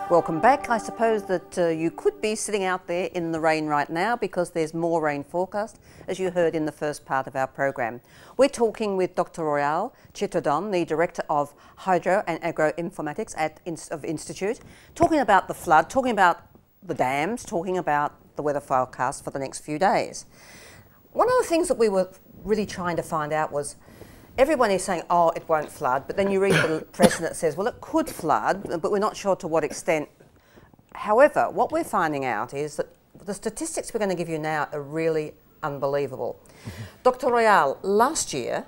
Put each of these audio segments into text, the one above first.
Welcome back. I suppose that you could be sitting out there in the rain right now because there's more rain forecast, as you heard in the first part of our program. We're talking with Dr. Royal Chittradon, the Director of Hydro and Agroinformatics of Institute, talking about the flood, talking about the dams, talking about the weather forecast for the next few days. One of the things that we were really trying to find out was, everyone is saying, oh, it won't flood, but then you read the press and it says, well, it could flood, but we're not sure to what extent. However, what we're finding out is that the statistics we're going to give you now are really unbelievable. Dr. Royal, last year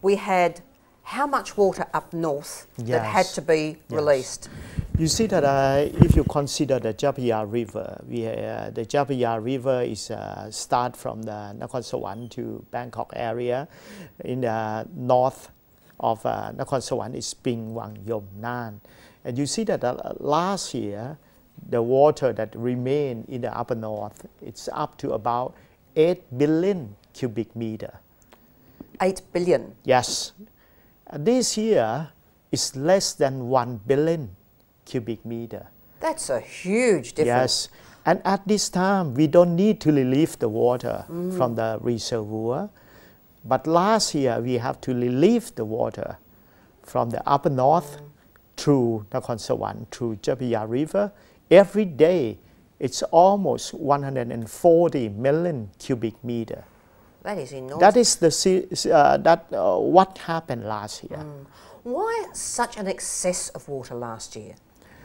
we had how much water up north that had to be released? You see that if you consider the Japia River, the Japia River is start from the Nakhon Sawan to Bangkok area. In the north of Nakhon Sawan is Ping, Wang, Yom, Nan. And you see that last year, the water that remained in the upper north, it's up to about 8 billion cubic meter. 8 billion? Yes. This year is less than 1 billion cubic meter. That's a huge difference. Yes, and at this time we don't need to relieve the water from the reservoir, but last year we have to relieve the water from the upper north through Nakhon Sawan, through Japia River. Every day it's almost 140 million cubic meter. That is enormous. That is what happened last year. Why such an excess of water last year?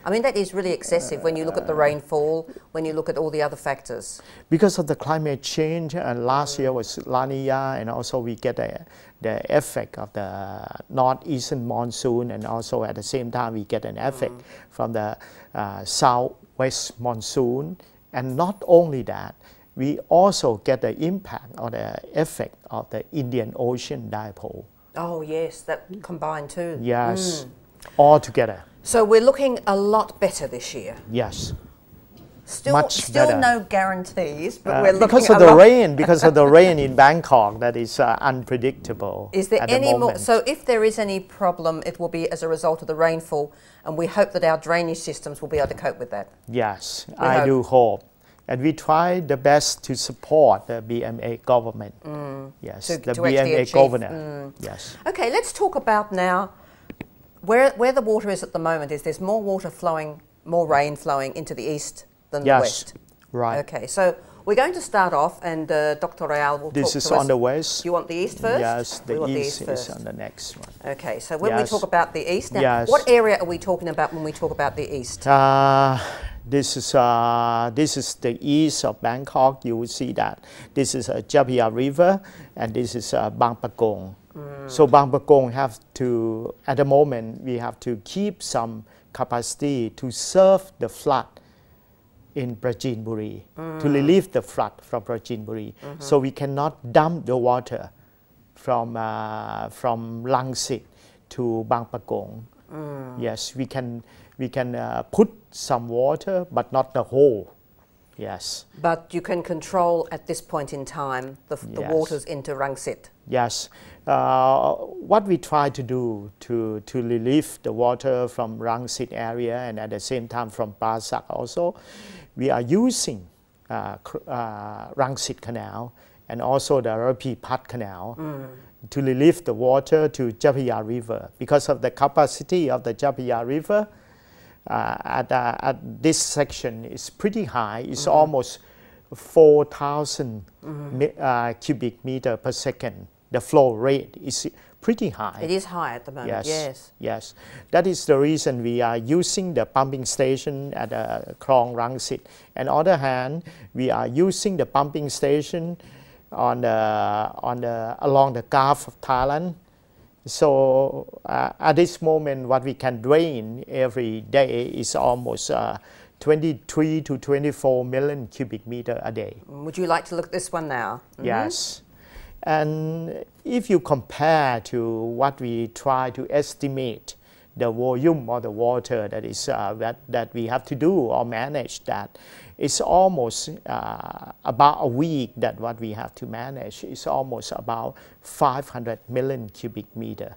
I mean, that is really excessive when you look at the rainfall, when you look at all the other factors. Because of the climate change, and last year was La Nina, and also we get the effect of the northeastern monsoon, and also at the same time we get an effect from the southwest monsoon. And not only that, we also get the impact or the effect of the Indian Ocean dipole. Oh yes, that combined too. Yes, all together. So we're looking a lot better this year. Yes. Still no guarantees, but we're looking because of the rain. Because of the rain in Bangkok, that is unpredictable. Is there any more? So if there is any problem, it will be as a result of the rainfall, and we hope that our drainage systems will be able to cope with that. Yes, I do hope. And we try the best to support the BMA government. Yes, the BMA governor. Yes. Okay, let's talk about now where the water is at the moment. Is there's more water flowing, more rain flowing into the east than the west? Right. Okay, so we're going to start off, and Dr. Royal will talk to us. This is on the west. You want the east first? Yes, the east is on the next one. Okay, so when we talk about the east, now, what area are we talking about when we talk about the east? This is the east of Bangkok. You will see that this is a Japia River, and this is Bang Pakong. So Bang Pakong have to, at the moment, we have to keep some capacity to serve the flood in Prachinburi, to relieve the flood from Prachinburi. So we cannot dump the water from Langsit to Bang Pakong. Yes, we can put some water, but not the whole. Yes. But you can control at this point in time the waters into Rangsit. Yes. What we try to do to relieve the water from Rangsit area, and at the same time from Prasak also, we are using Rangsit Canal and also the Rapi Pat Canal to relieve the water to Japia River. Because of the capacity of the Japia River, at this section is pretty high. It's almost 4,000 cubic meter per second. The flow rate is pretty high. It is high at the moment, yes. Yes. That is the reason we are using the pumping station at Krong Rangsit. And on the other hand, we are using the pumping station along the Gulf of Thailand. So at this moment, what we can drain every day is almost 23 to 24 million cubic meter a day. Would you like to look at this one now? Yes. And if you compare to what we try to estimate the volume of the water that is that we have to do or manage, that it's almost about a week that what we have to manage is almost about 500 million cubic meter.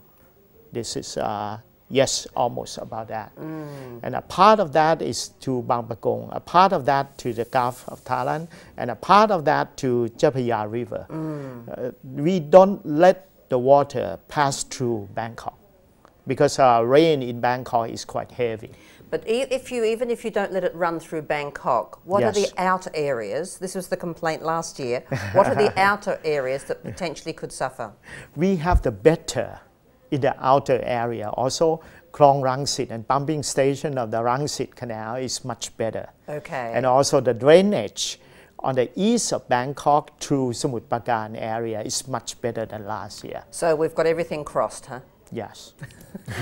This is Yes, almost about that. And a part of that is to Bang Pakong, a part of that to the Gulf of Thailand, and a part of that to Chapaya River. We don't let the water pass through Bangkok because rain in Bangkok is quite heavy. But even if you don't let it run through Bangkok, what are the Yes. outer areas? This was the complaint last year. What are the outer areas that potentially could suffer? We have the better in the outer area. Also, Klong Rangsit and pumping station of the Rangsit Canal is much better. Okay. And also the drainage on the east of Bangkok through Samut Prakan area is much better than last year. So we've got everything crossed, huh? Yes.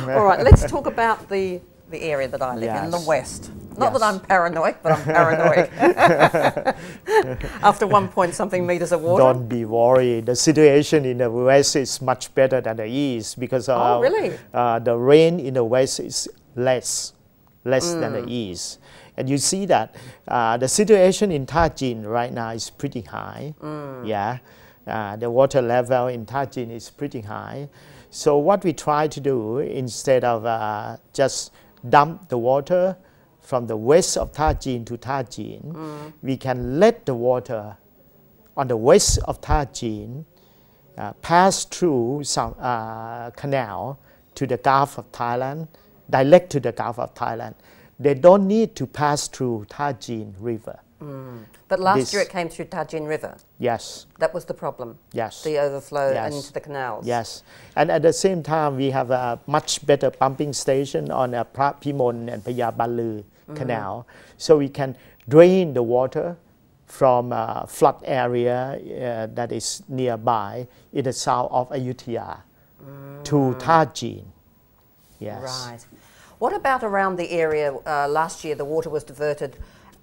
All right, let's talk about the area that I live in, the Yes. west. Not that Yes. I'm paranoid, but I'm paranoid. After 1-point-something meters of water. Don't be worried. The situation in the west is much better than the east because Oh, really? The rain in the west is less than the east. And you see that the situation in Tajin right now is pretty high. Yeah, the water level in Tajin is pretty high. So what we try to do, instead of just dump the water from the west of Tajin to Tajin, we can let the water on the west of Tajin pass through some canal to the Gulf of Thailand, direct to the Gulf of Thailand. They don't need to pass through Tajin River. But last year it came through Tajin River. Yes. That was the problem. Yes. The overflow Yes. and into the canals. Yes. And at the same time, we have a much better pumping station on Prat Pimon and Phaya Balu canal. So we can drain the water from flood area that is nearby in the south of Ayutthaya to Tajin. Yes. Right. What about around the area? Last year the water was diverted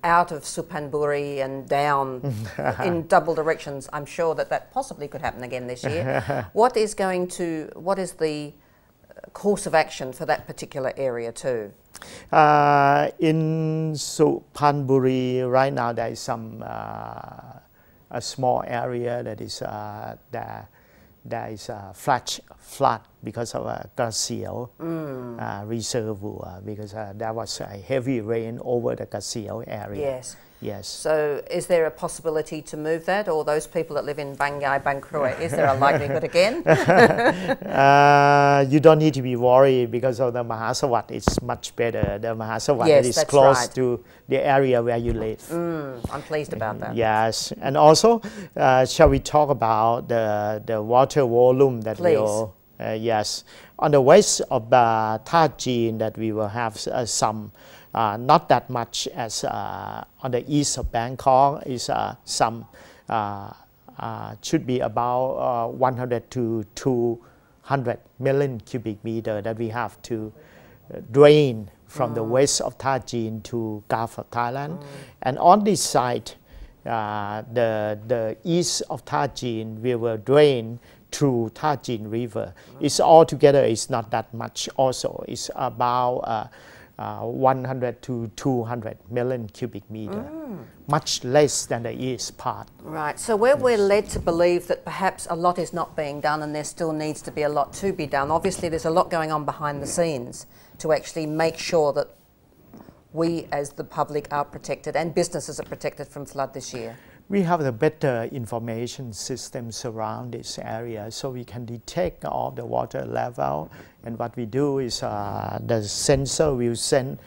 out of Suphanburi and down in double directions. I'm sure that possibly could happen again this year. What is the course of action for that particular area too? In Suphanburi right now there is some a small area that is there is a flood because of a glacial reservoir because there was a heavy rain over the glacial area. Yes. Yes. So is there a possibility to move that, or those people that live in Bangai, Bangkroi, is there a likelihood again? You don't need to be worried because of the Mahasawat. It's much better. The Mahasawat Yes, is that's close right. to the area where you live. I'm pleased about that. Yes, and also, shall we talk about the water volume that Please. will? Yes, on the west of Tajin, that we will have some, not that much as on the east of Bangkok. Is some should be about 100 to 200 million cubic meter that we have to drain from the west of Tajin to Gulf of Thailand. And on this side, the east of Tajin, we will drain through Tajin River. It's altogether, it's not that much also. It's about 100 to 200 million cubic meter, much less than the east part. Right, so where we're led to believe that perhaps a lot is not being done and there still needs to be a lot to be done, obviously there's a lot going on behind the scenes to actually make sure that we as the public are protected and businesses are protected from flood this year. We have a better information systems around this area, so we can detect all the water level. And what we do is the sensor will send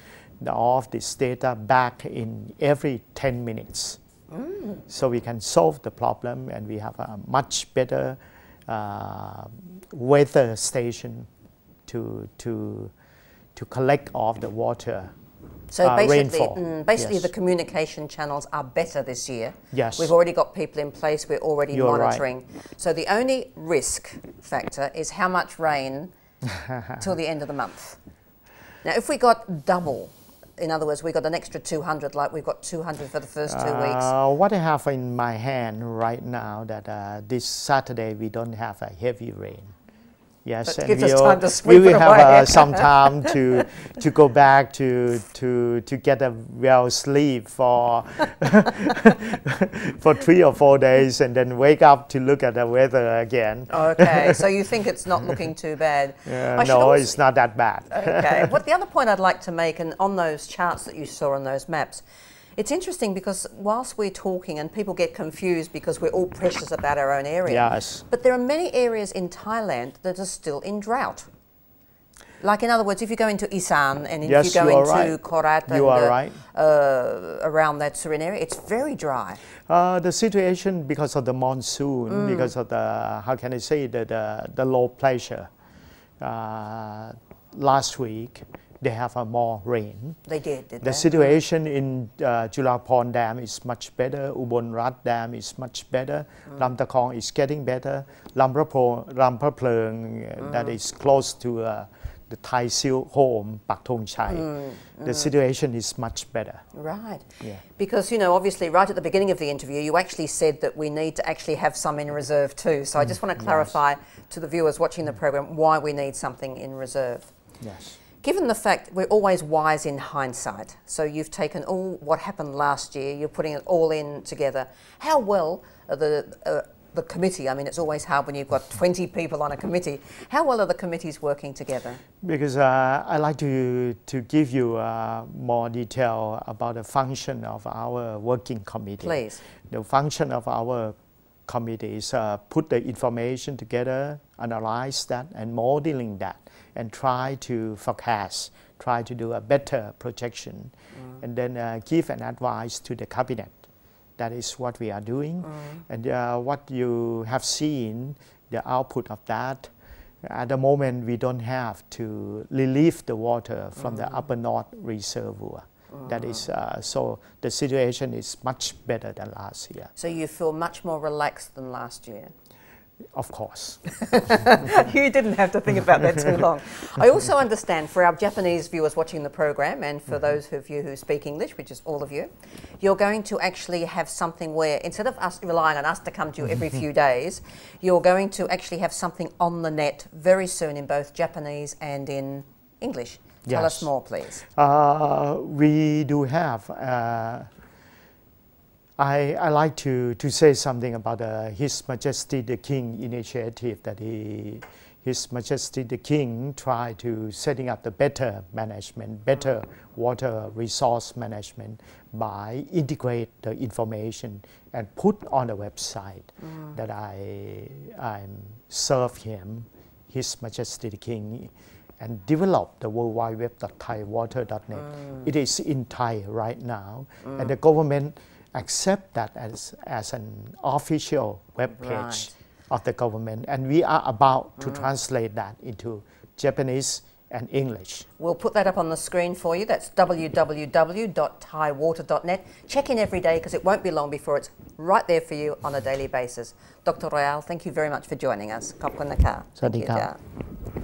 all of this data back in every 10 minutes. So we can solve the problem, and we have a much better weather station to collect all of the water. So basically, rainfall. Yes. the communication channels are better this year. Yes. We've already got people in place, we're already You're monitoring. right. So the only risk factor is how much rain till the end of the month. Now if we got double, in other words, we got an extra 200, like we've got 200 for the first 2 weeks. What I have in my hand right now, that this Saturday we don't have a heavy rain. Yes, That and gives us time to sweep we will it have away. some time to go back to get a well sleep for for 3 or 4 days, and then wake up to look at the weather again. Okay, so you think it's not looking too bad? No, it's not that bad. Okay. What the other point I'd like to make, and on those charts that you saw on those maps, it's interesting because whilst we're talking and people get confused because we're all precious about our own area, Yes. but there are many areas in Thailand that are still in drought. Like, in other words, if you go into Isan and if Yes, you go you are into right. Korat You are and right. Around that Surin area, it's very dry. The situation because of the monsoon, because of the, how can I say, the low pressure. Last week, they have more rain. They did The situation in Julapon Dam is much better. Ubon Rat Dam is much better. Lam Takong is getting better. Lam Pra Pleung, that is close to the Thai Seal home, Pak Thong Chai. The situation is much better. Right. Yeah. Because, you know, obviously right at the beginning of the interview, you actually said that we need to actually have some in reserve too. So I just want to clarify to the viewers watching the program why we need something in reserve. Yes. Given the fact we're always wise in hindsight, so you've taken all what happened last year, you're putting it all in together. How well are the committee, I mean, it's always hard when you've got 20 people on a committee. How well are the committees working together? Because I like to give you more detail about the function of our working committee. Please. The function of our committee is put the information together, analyze that, and modeling that, and try to forecast, try to do a better projection, and then give an advice to the cabinet. That is what we are doing. And what you have seen, the output of that, at the moment we don't have to relieve the water from the upper north reservoir. That is, so the situation is much better than last year. So you feel much more relaxed than last year? Of course. You didn't have to think about that too long. I also understand for our Japanese viewers watching the program, and for those of you who speak English, which is all of you, you're going to actually have something where instead of us relying on us to come to you every few days, you're going to actually have something on the net very soon in both Japanese and in English. Tell us more, please. We do have I like to say something about His Majesty the King initiative that His Majesty the King tried to setting up the better management, better water resource management by integrate the information and put on the website that I serve him, His Majesty the King, and develop the World Wide Web.thaiwater.net. It is in Thai right now, and the government accept that as an official web page of the government, and we are about to translate that into Japanese and English. We'll put that up on the screen for you. That's www.thaiwater.net. Check in every day because it won't be long before it's right there for you on a daily basis. Dr. Royale, thank you very much for joining us. ขอบคุณนะคะ สวัสดีครับ Thank you,